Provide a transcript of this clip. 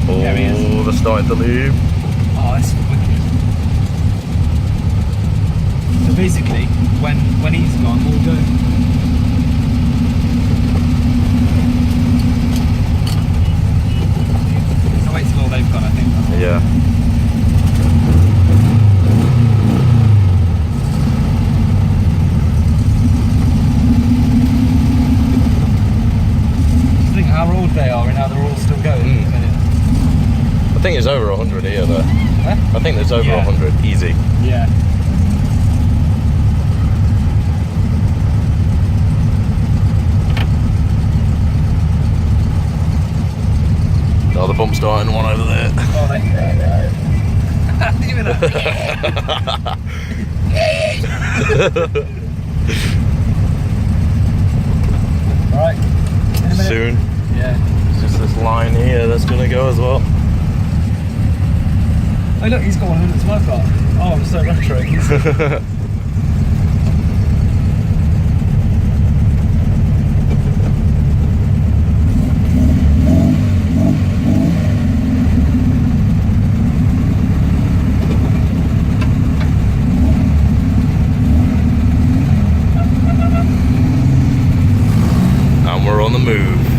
Oh, there he is. they're starting to leave. Oh, that's wicked. So basically, when he's gone, we'll go. So wait till all they've gone, I think. Yeah. Think how old they are and how they're all still going at the minute. I think it's over 100 here though. Huh? I think there's over 100, easy. Yeah. Oh, the bump's starting, one over there. Oh, they. You know. Right. Soon. Yeah. It's just this line here that's gonna go as well. Oh look, he's got one that's my car. Oh, I'm so retro. And we're on the move.